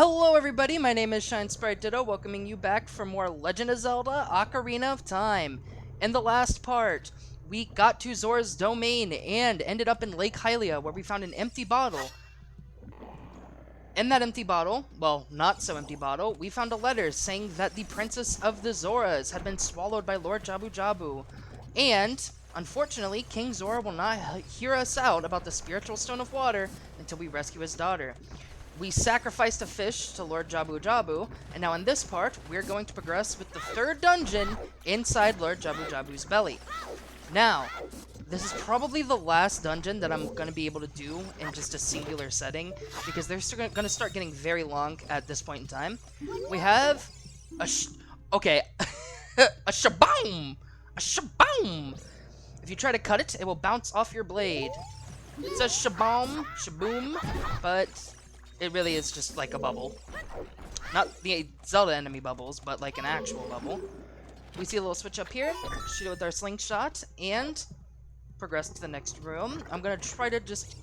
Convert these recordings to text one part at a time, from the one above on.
Hello everybody, my name is Shine Sprite Ditto, welcoming you back for more Legend of Zelda Ocarina of Time. In the last part, we got to Zora's domain and ended up in Lake Hylia, where we found an empty bottle. In that empty bottle, well, not so empty bottle, we found a letter saying that the Princess of the Zoras had been swallowed by Lord Jabu Jabu. And, unfortunately, King Zora will not hear us out about the spiritual stone of water until we rescue his daughter. We sacrificed a fish to Lord Jabu Jabu, and now in this part, we're going to progress with the third dungeon inside Lord Jabu Jabu's belly. Now, this is probably the last dungeon that I'm going to be able to do in just a singular setting, because they're going to start getting very long at this point in time. We have a okay, a shaboom! A shaboom! If you try to cut it, it will bounce off your blade. It says shaboom, shaboom, but it really is just like a bubble. Not the Zelda enemy bubbles, but like an actual bubble. We see a little switch up here, shoot it with our slingshot, and progress to the next room. I'm gonna try to just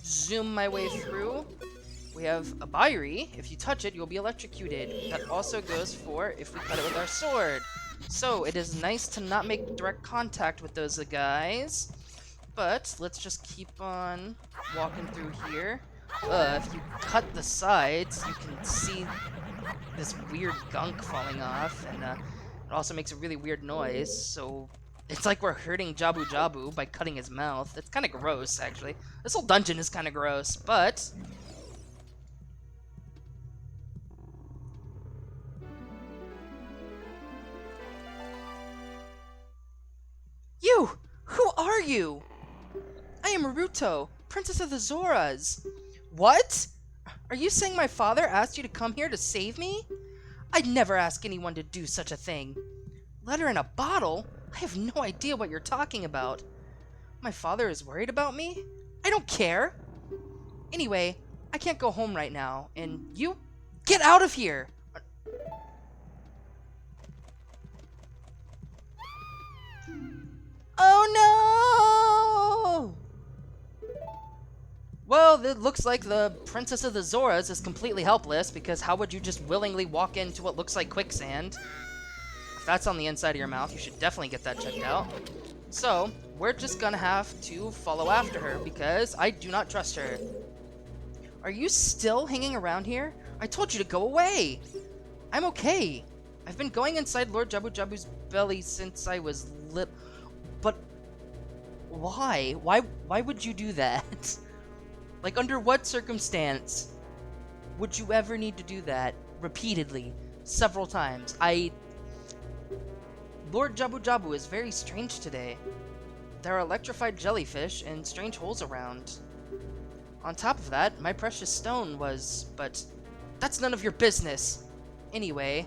zoom my way through. We have a Bairi. If you touch it, you'll be electrocuted. That also goes for if we cut it with our sword. So it is nice to not make direct contact with those guys. But let's just keep on walking through here. If you cut the sides, you can see this weird gunk falling off, and it also makes a really weird noise, so it's like we're hurting Jabu Jabu by cutting his mouth. It's kind of gross, actually. This whole dungeon is kind of gross, but you! Who are you? I am Maruto, Princess of the Zoras. What? Are you saying my father asked you to come here to save me? I'd never ask anyone to do such a thing. Letter in a bottle? I have no idea what you're talking about. My father is worried about me? I don't care. Anyway, I can't go home right now, and you get out of here! Oh no! Well, it looks like the Princess of the Zoras is completely helpless, because how would you just willingly walk into what looks like quicksand? If that's on the inside of your mouth, you should definitely get that checked out. So, we're just gonna have to follow after her, because I do not trust her. Are you still hanging around here? I told you to go away! I'm okay. I've been going inside Lord Jabu Jabu's belly since I was But why? Why would you do that? Like, under what circumstance would you ever need to do that repeatedly, several times? Lord Jabu Jabu is very strange today. There are electrified jellyfish and strange holes around. On top of that, my precious stone was... but that's none of your business. Anyway,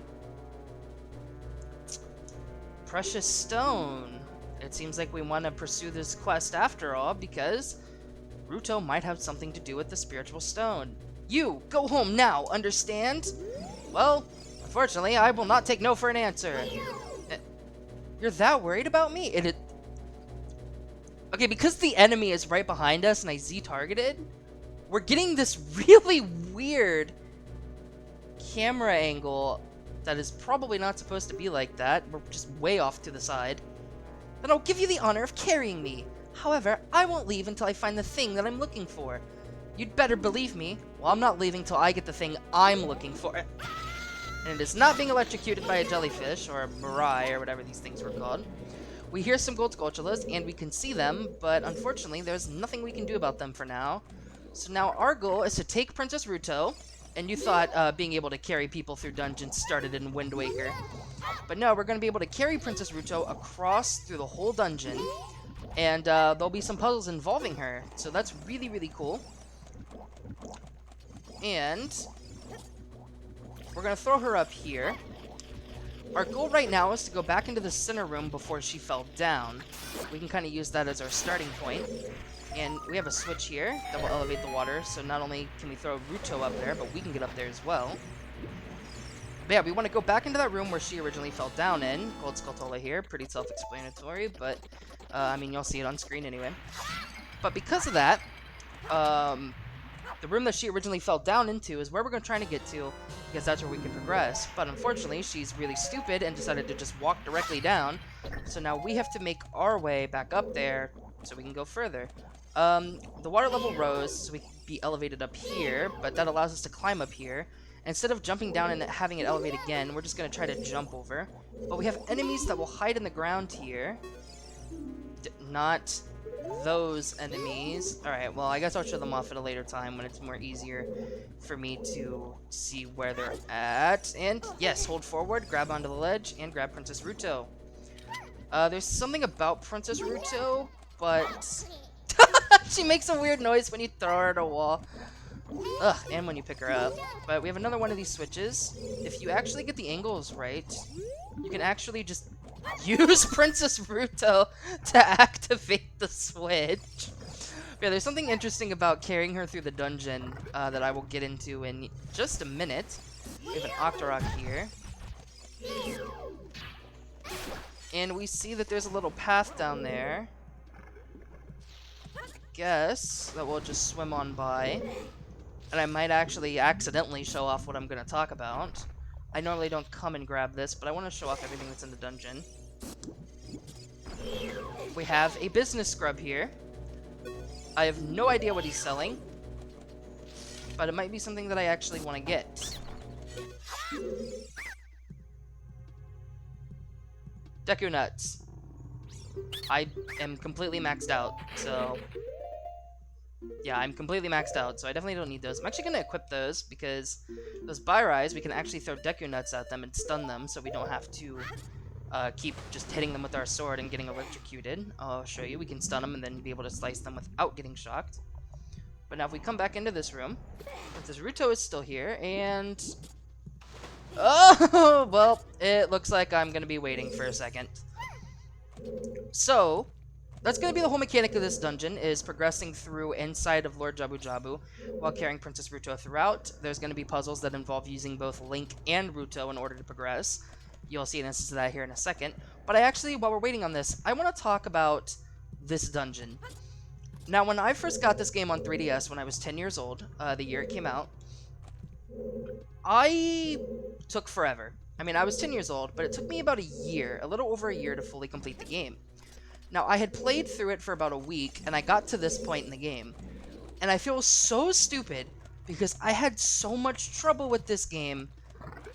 precious stone. It seems like we want to pursue this quest after all, because Ruto might have something to do with the spiritual stone. You, go home now, understand? Well, unfortunately, I will not take no for an answer. You're that worried about me? Okay, because the enemy is right behind us and I Z-targeted, we're getting this really weird camera angle that is probably not supposed to be like that. We're just way off to the side. Then I'll give you the honor of carrying me. However, I won't leave until I find the thing that I'm looking for. You'd better believe me. Well, I'm not leaving till I get the thing I'm looking for. And it is not being electrocuted by a jellyfish, or a mirai, or whatever these things were called. We hear some gold sculptulas, and we can see them, but unfortunately, there's nothing we can do about them for now. So now our goal is to take Princess Ruto, and you thought being able to carry people through dungeons started in Wind Waker. But no, we're going to be able to carry Princess Ruto across through the whole dungeon, and there'll be some puzzles involving her, so that's really, really cool. And we're going to throw her up here. Our goal right now is to go back into the center room before she fell down. We can kind of use that as our starting point. And we have a switch here that will elevate the water, so not only can we throw Ruto up there, but we can get up there as well. But yeah, we want to go back into that room where she originally fell down in. Gold Skulltula here, pretty self-explanatory, but I mean, you'll see it on screen anyway. But because of that, the room that she originally fell down into is where we're trying to get to, because that's where we can progress. But unfortunately, she's really stupid and decided to just walk directly down. So now we have to make our way back up there so we can go further. The water level rose, so we can be elevated up here, but that allows us to climb up here. Instead of jumping down and having it elevate again, we're just going to try to jump over. But we have enemies that will hide in the ground here. Not those enemies. Alright, well, I guess I'll show them off at a later time when it's more easier for me to see where they're at. And yes, hold forward, grab onto the ledge, and grab Princess Ruto. There's something about Princess Ruto, but she makes a weird noise when you throw her at a wall. Ugh, and when you pick her up. But we have another one of these switches. If you actually get the angles right, you can actually just use Princess Ruto to activate the switch. Yeah, there's something interesting about carrying her through the dungeon that I will get into in just a minute. We have an Octorok here. And we see that there's a little path down there. I guess that we'll just swim on by. And I might actually accidentally show off what I'm going to talk about. I normally don't come and grab this, but I want to show off everything that's in the dungeon. We have a business scrub here. I have no idea what he's selling, but it might be something that I actually want to get. Deku Nuts. I am completely maxed out, so... yeah, I'm completely maxed out, so I definitely don't need those. I'm actually going to equip those, because those Bairais, we can actually throw Deku Nuts at them and stun them, so we don't have to keep just hitting them with our sword and getting electrocuted. I'll show you. We can stun them and then be able to slice them without getting shocked. But now if we come back into this room, Princess Ruto is still here, and... oh, well, it looks like I'm going to be waiting for a second. So... that's going to be the whole mechanic of this dungeon, is progressing through inside of Lord Jabu Jabu while carrying Princess Ruto throughout. There's going to be puzzles that involve using both Link and Ruto in order to progress. You'll see an instance of that here in a second. But I actually, while we're waiting on this, I want to talk about this dungeon. Now, when I first got this game on 3DS when I was 10 years old, the year it came out, I took forever. I mean, I was 10 years old, but it took me about a year, a little over a year, to fully complete the game. Now, I had played through it for about a week, and I got to this point in the game. And I feel so stupid, because I had so much trouble with this game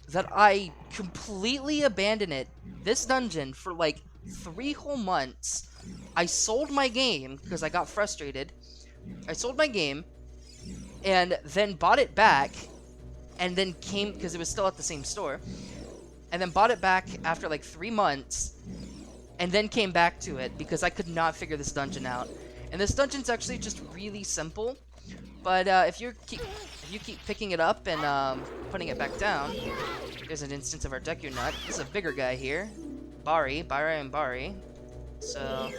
that I completely abandoned it, this dungeon, for like 3 whole months. I sold my game, because I got frustrated. I sold my game, and then bought it back, and then came, because it was still at the same store, and then bought it back after like 3 months, and then came back to it because I could not figure this dungeon out. And this dungeon's actually just really simple, but if you keep picking it up and putting it back down, there's an instance of our Deku Nut. This is a bigger guy here, Bairai and Bari. So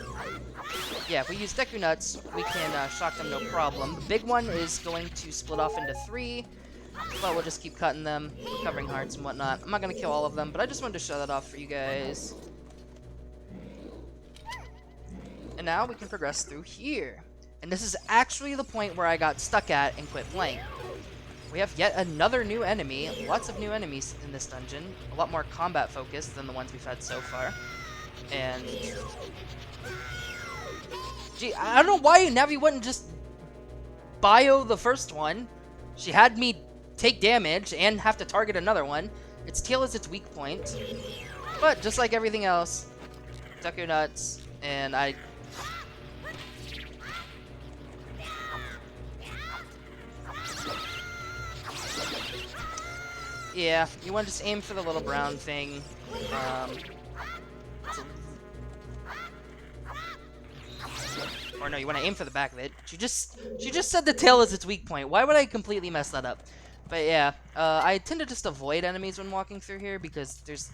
yeah, if we use Deku Nuts, we can shock them no problem. The big one is going to split off into 3, but we'll just keep cutting them, recovering hearts and whatnot. I'm not gonna kill all of them, but I just wanted to show that off for you guys. And now we can progress through here. And this is actually the point where I got stuck at and quit playing. We have yet another new enemy. Lots of new enemies in this dungeon. A lot more combat focused than the ones we've had so far. And... gee, I don't know why Navi wouldn't just bio the first one. She had me take damage and have to target another one. Its tail is its weak point. But just like everything else, Deku Nuts, and I... yeah, you want to just aim for the little brown thing. Or no, you want to aim for the back of it. She just said the tail is its weak point. Why would I completely mess that up? But yeah, I tend to just avoid enemies when walking through here because there's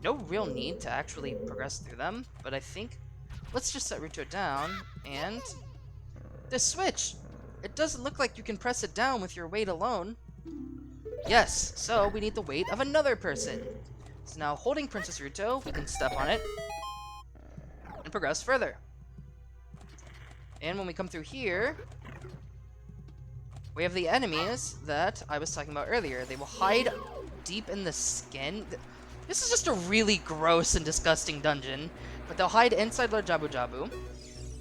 no real need to actually progress through them. But I think let's just set Ruto down and the switch. It doesn't look like you can press it down with your weight alone. Yes, so we need the weight of another person. So now holding Princess Ruto, we can step on it and progress further. And when we come through here, we have the enemies that I was talking about earlier. They will hide deep in the skin. This is just a really gross and disgusting dungeon, but they'll hide inside Lord Jabu Jabu.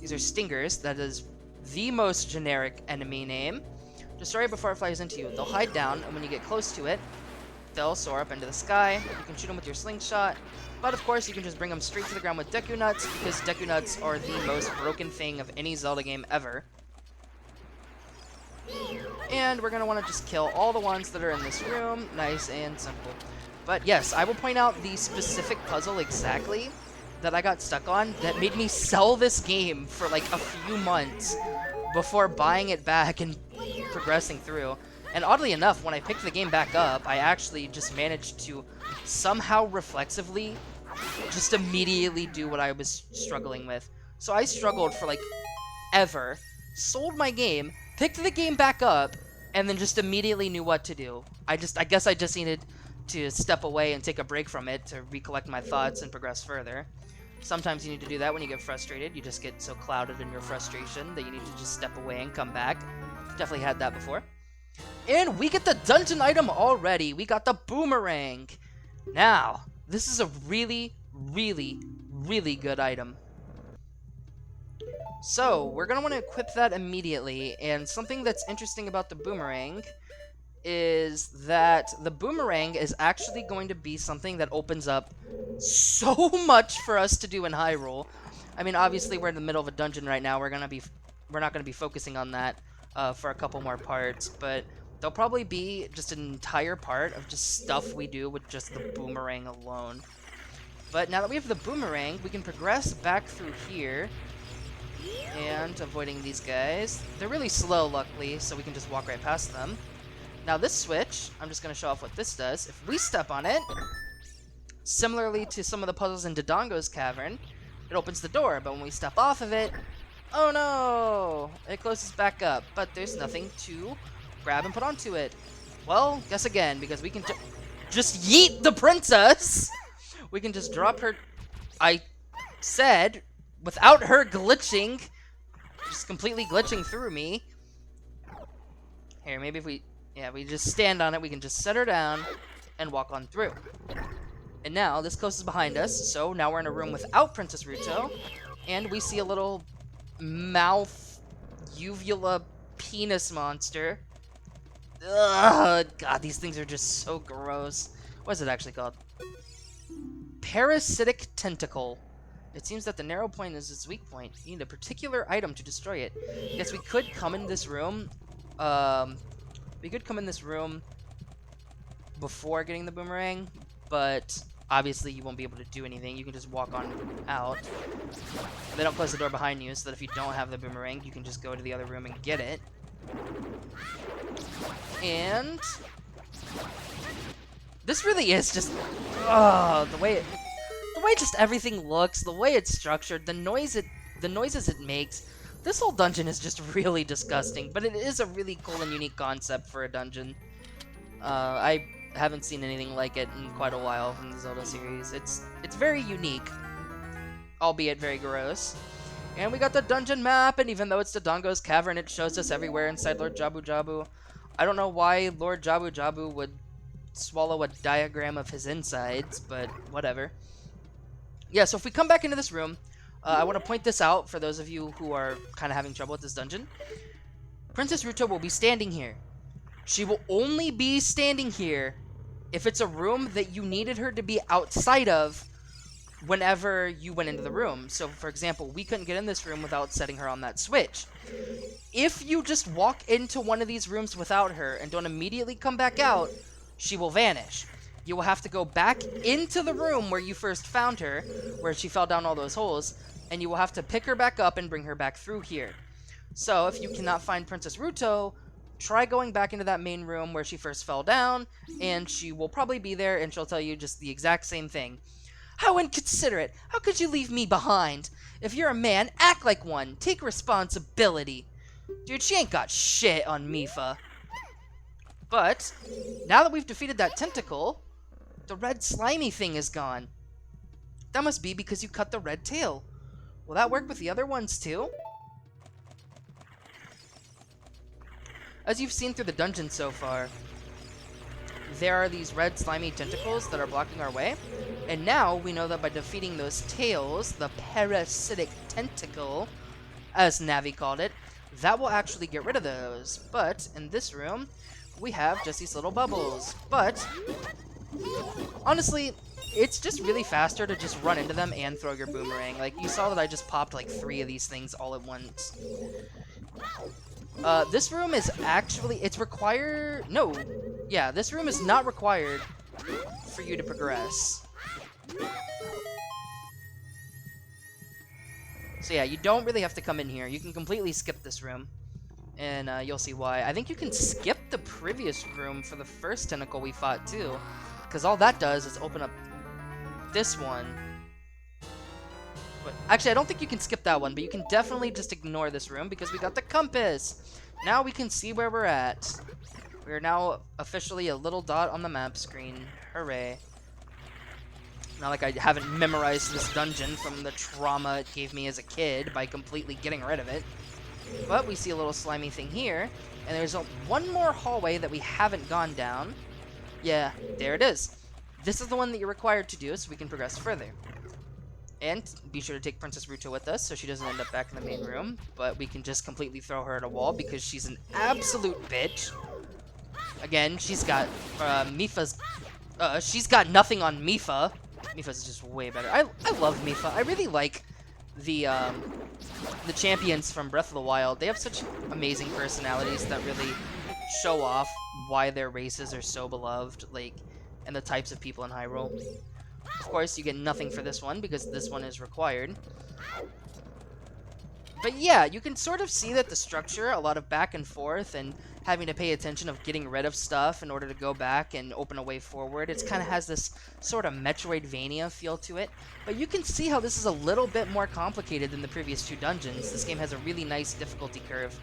These are stingers. That is the most generic enemy name. Destroy it before it flies into you. They'll hide down, and when you get close to it, they'll soar up into the sky. You can shoot them with your slingshot, but of course you can just bring them straight to the ground with Deku Nuts, because Deku Nuts are the most broken thing of any Zelda game ever. And we're going to want to just kill all the ones that are in this room. Nice and simple. But yes, I will point out the specific puzzle exactly that I got stuck on that made me sell this game for like a few months before buying it back and progressing through. And oddly enough, when I picked the game back up, I actually just managed to somehow reflexively just immediately do what I was struggling with. So I struggled for like ever, sold my game, picked the game back up, and then just immediately knew what to do. I guess I just needed to step away and take a break from it to recollect my thoughts and progress further. Sometimes you need to do that when you get frustrated. You just get so clouded in your frustration that you need to just step away and come back. Definitely had that before. And we get the dungeon item already. We got the boomerang. Now, this is a really, really, really good item. So, we're going to want to equip that immediately. And something that's interesting about the boomerang is that the boomerang is actually going to be something that opens up so much for us to do in Hyrule. I mean, obviously we're in the middle of a dungeon right now. We're not going to be focusing on that for a couple more parts, but there'll probably be just an entire part of just stuff we do with just the boomerang alone. But now that we have the boomerang, we can progress back through here and avoiding these guys. They're really slow, luckily, so we can just walk right past them. Now this switch, I'm just going to show off what this does. If we step on it, similarly to some of the puzzles in Dodongo's Cavern, it opens the door, but when we step off of it, oh no! It closes back up, but there's nothing to grab and put onto it. Well, guess again, because we can just yeet the princess! We can just drop her, I said, without her glitching, just completely glitching through me. Here, maybe if we just stand on it, we can just set her down and walk on through. And now, this coast is behind us, so now we're in a room without Princess Ruto, and we see a little mouth uvula penis monster. Ugh, God, these things are just so gross. What is it actually called? Parasitic Tentacle. It seems that the narrow point is its weak point. You need a particular item to destroy it. Yes, we could come in this room. We could come in this room before getting the boomerang, but obviously you won't be able to do anything. You can just walk on out. They don't close the door behind you, so that if you don't have the boomerang, you can just go to the other room and get it. And this really is just the way just everything looks, the way it's structured, the noises it makes. This whole dungeon is just really disgusting, but it is a really cool and unique concept for a dungeon. I haven't seen anything like it in quite a while from the Zelda series. It's very unique, albeit very gross. And we got the dungeon map, and even though it's Dodongo's Cavern, it shows us everywhere inside Lord Jabu Jabu. I don't know why Lord Jabu Jabu would swallow a diagram of his insides, but whatever. Yeah, so if we come back into this room, I want to point this out for those of you who are kind of having trouble with this dungeon. Princess Ruto will be standing here. She will only be standing here if it's a room that you needed her to be outside of whenever you went into the room. So, for example, we couldn't get in this room without setting her on that switch. If you just walk into one of these rooms without her and don't immediately come back out, she will vanish. You will have to go back into the room where you first found her, where she fell down all those holes, and you will have to pick her back up and bring her back through here. So, if you cannot find Princess Ruto, try going back into that main room where she first fell down, and she will probably be there, and she'll tell you just the exact same thing. How inconsiderate! How could you leave me behind? If you're a man, act like one. Take responsibility. Dude, she ain't got shit on Mipha. But, now that we've defeated that tentacle, the red slimy thing is gone. That must be because you cut the red tail. Will that work with the other ones too? As you've seen through the dungeon so far, there are these red slimy tentacles that are blocking our way. And now we know that by defeating those tails, the parasitic tentacle, as Navi called it, that will actually get rid of those. But in this room, we have just these little bubbles. But honestly, it's just really faster to just run into them and throw your boomerang. Like, you saw that I just popped like 3 of these things all at once. This room is actually, it's required, no, yeah, this room is not required for you to progress. So yeah, you don't really have to come in here. You can completely skip this room, and you'll see why. I think you can skip the previous room for the first tentacle we fought too, because all that does is open up this one. But actually, I don't think you can skip that one, but you can definitely just ignore this room because we got the compass. Now we can see where we're at. We are now officially a little dot on the map screen. Hooray. Not like I haven't memorized this dungeon from the trauma it gave me as a kid by completely getting rid of it. But we see a little slimy thing here, and there's one more hallway that we haven't gone down. Yeah, there it is. This is the one that you're required to do so we can progress further. And be sure to take Princess Ruto with us so she doesn't end up back in the main room. But we can just completely throw her at a wall because she's an absolute bitch. Again, she's got Mipha's... she's got nothing on Mipha. Mipha's just way better. I love Mipha. I really like the champions from Breath of the Wild. They have such amazing personalities that really show off why their races are so beloved, like, and the types of people in Hyrule. Of course, you get nothing for this one because this one is required. But yeah, you can sort of see that the structure, a lot of back and forth and having to pay attention of getting rid of stuff in order to go back and open a way forward. It kind of has this sort of Metroidvania feel to it. But you can see how this is a little bit more complicated than the previous 2 dungeons. This game has a really nice difficulty curve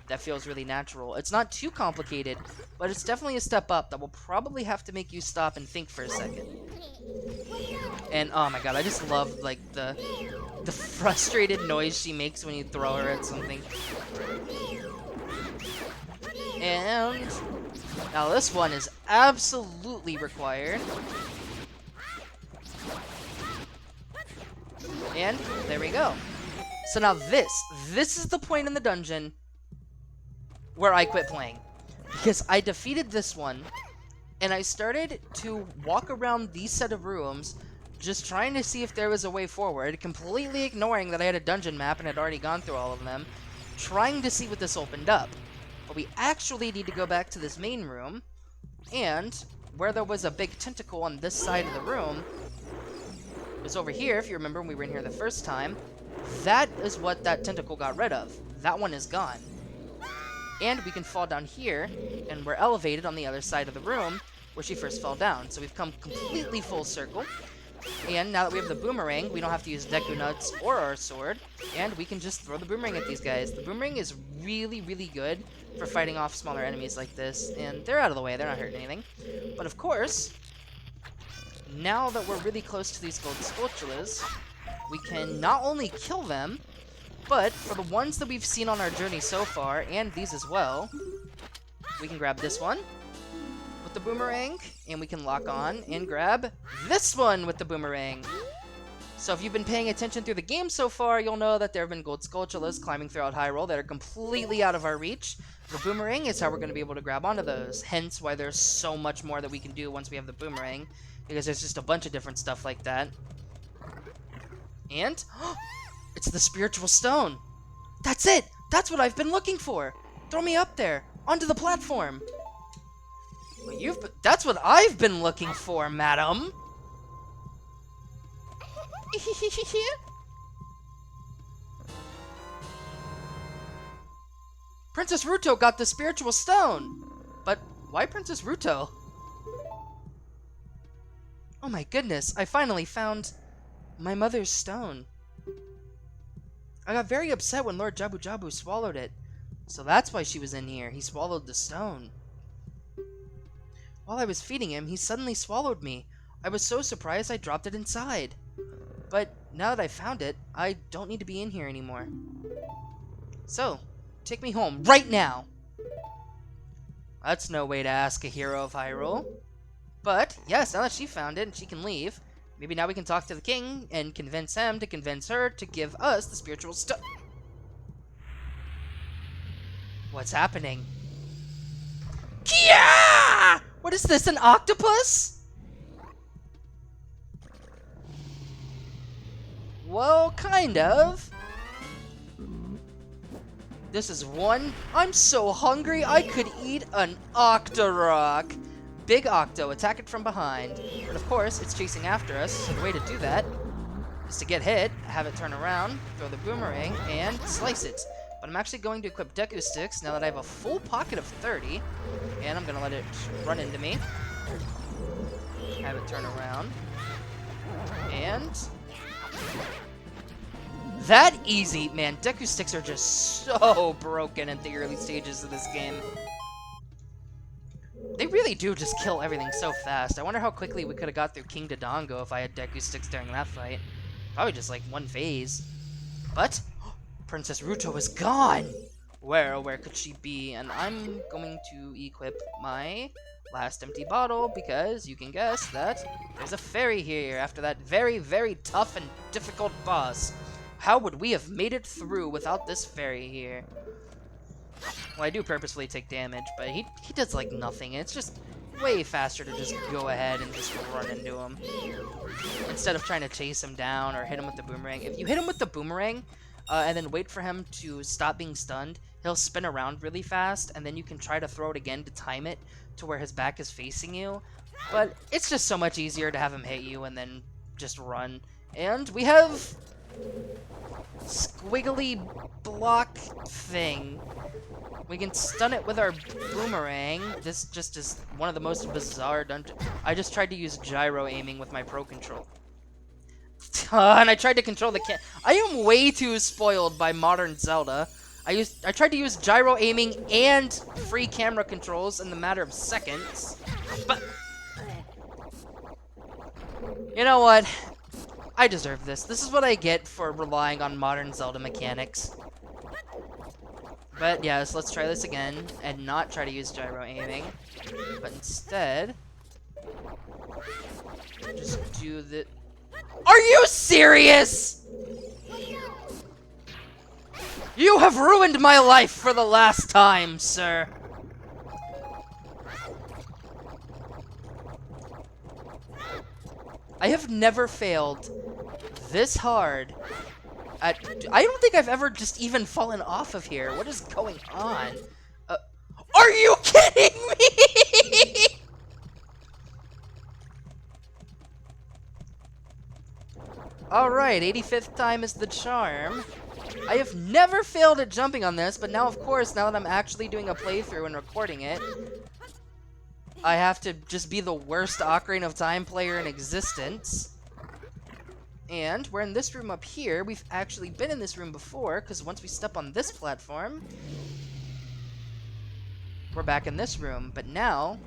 that feels really natural. It's not too complicated, but it's definitely a step up that will probably have to make you stop and think for a second. And oh my god, I just love like the frustrated noise she makes when you throw her at something. And now this one is absolutely required. And there we go. So now this is the point in the dungeon where I quit playing. Because I defeated this one, and I started to walk around these set of rooms, just trying to see if there was a way forward, completely ignoring that I had a dungeon map and had already gone through all of them, trying to see what this opened up. But we actually need to go back to this main room, and where there was a big tentacle on this side of the room, it was over here, if you remember when we were in here the first time. That is what that tentacle got rid of. That one is gone. And we can fall down here, and we're elevated on the other side of the room where she first fell down. So we've come completely full circle. And now that we have the boomerang, we don't have to use Deku Nuts or our sword, and we can just throw the boomerang at these guys. The boomerang is really, really good for fighting off smaller enemies like this, and they're out of the way, they're not hurting anything. But of course, now that we're really close to these gold Skulltulas, we can not only kill them, but for the ones that we've seen on our journey so far, and these as well, we can grab this one with the boomerang, and we can lock on and grab this one with the boomerang. So if you've been paying attention through the game so far, you'll know that there have been gold Skulltulas climbing throughout Hyrule that are completely out of our reach. The boomerang is how we're going to be able to grab onto those, hence why there's so much more that we can do once we have the boomerang, because there's just a bunch of different stuff like that. And it's the spiritual stone. That's it! That's what I've been looking for! Throw me up there, onto the platform! Well, that's what I've been looking for, madam! Princess Ruto got the spiritual stone! But why Princess Ruto? Oh my goodness, I finally found my mother's stone. I got very upset when Lord Jabu Jabu swallowed it. So that's why she was in here. He swallowed the stone. While I was feeding him, he suddenly swallowed me. I was so surprised I dropped it inside. But now that I found it, I don't need to be in here anymore. So, take me home right now. That's no way to ask a hero of Hyrule. But, yes, now that she found it and she can leave, maybe now we can talk to the king and convince him to convince her to give us the spiritual stuff. What's happening? Kia! What is this, an octopus? Well, kind of. This is one. I'm so hungry I could eat an Octorok. Big Octo, attack it from behind. But of course, it's chasing after us, so the way to do that is to get hit, have it turn around, throw the boomerang, and slice it. But I'm actually going to equip Deku Sticks now that I have a full pocket of 30, and I'm going to let it run into me. Have it turn around. And that easy, man. Deku Sticks are just so broken at the early stages of this game. They really do just kill everything so fast. I wonder how quickly we could have got through King Dodongo if I had Deku Sticks during that fight. Probably just like one phase. But Princess Ruto is gone! Where could she be? And I'm going to equip my last empty bottle because you can guess that there's a fairy here after that very, very tough and difficult boss. How would we have made it through without this fairy here? Well, I do purposefully take damage, but he does like nothing. It's just way faster to just go ahead and just run into him instead of trying to chase him down or hit him with the boomerang. If you hit him with the boomerang and then wait for him to stop being stunned, he'll spin around really fast, and then you can try to throw it again to time it to where his back is facing you. But it's just so much easier to have him hit you and then just run. And we have squiggly block thing. We can stun it with our boomerang. This just is one of the most bizarre dungeons. I just tried to use gyro aiming with my Pro Control. And I tried to control the I am way too spoiled by modern Zelda. I tried to use gyro aiming and free camera controls in the matter of seconds. But you know what? I deserve this. This is what I get for relying on modern Zelda mechanics. But yes, let's try this again and not try to use gyro aiming, but instead just do the. Are you serious? You have ruined my life for the last time, sir. I have never failed this hard at... I don't think I've ever just even fallen off of here. What is going on? Are you kidding me? Alright, 85th time is the charm. I have never failed at jumping on this, but now, of course, now that I'm actually doing a playthrough and recording it, I have to just be the worst Ocarina of Time player in existence. And we're in this room up here. We've actually been in this room before, because once we step on this platform, we're back in this room. But now,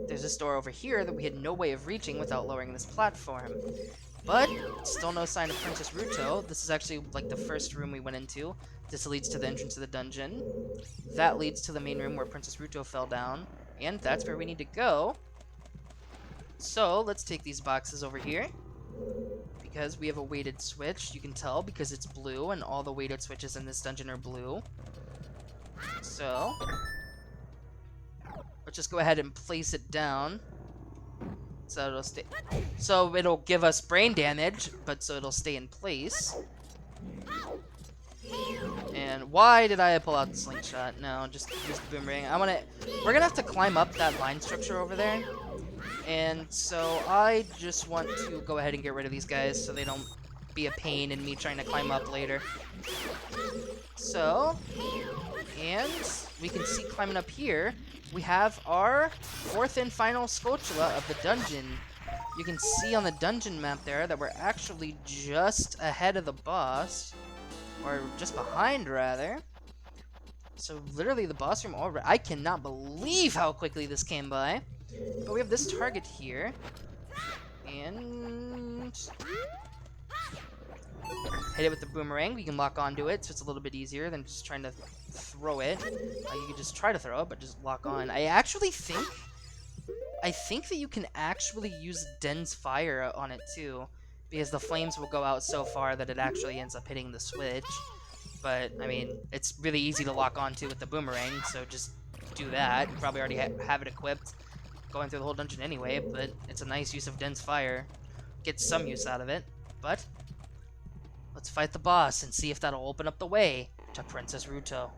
there's this door over here that we had no way of reaching without lowering this platform. But, still no sign of Princess Ruto. This is actually, like, the first room we went into. This leads to the entrance of the dungeon. That leads to the main room where Princess Ruto fell down. And that's where we need to go. So, let's take these boxes over here. Because we have a weighted switch. You can tell because it's blue, and all the weighted switches in this dungeon are blue. So, let's just go ahead and place it down. So it'll stay. So it'll give us brain damage, but so it'll stay in place. And why did I pull out the slingshot? No, just use the boomerang. We're gonna have to climb up that line structure over there. And so I just want to go ahead and get rid of these guys so they don't be a pain in me trying to climb up later. So, and we can see climbing up here, we have our fourth and final Skulltula of the dungeon. You can see on the dungeon map there that we're actually just ahead of the boss. Or just behind, rather. So literally the boss room already. I cannot believe how quickly this came by. But we have this target here. And hit it with the boomerang. We can lock onto it, so it's a little bit easier than just trying to throw it. You can just try to throw it, but just lock on. I think that you can actually use Den's Fire on it too, because the flames will go out so far that it actually ends up hitting the switch. But, I mean, it's really easy to lock onto with the boomerang, so just do that. You probably already have it equipped going through the whole dungeon anyway, but it's a nice use of Den's Fire. Get some use out of it, but let's fight the boss and see if that'll open up the way to Princess Ruto.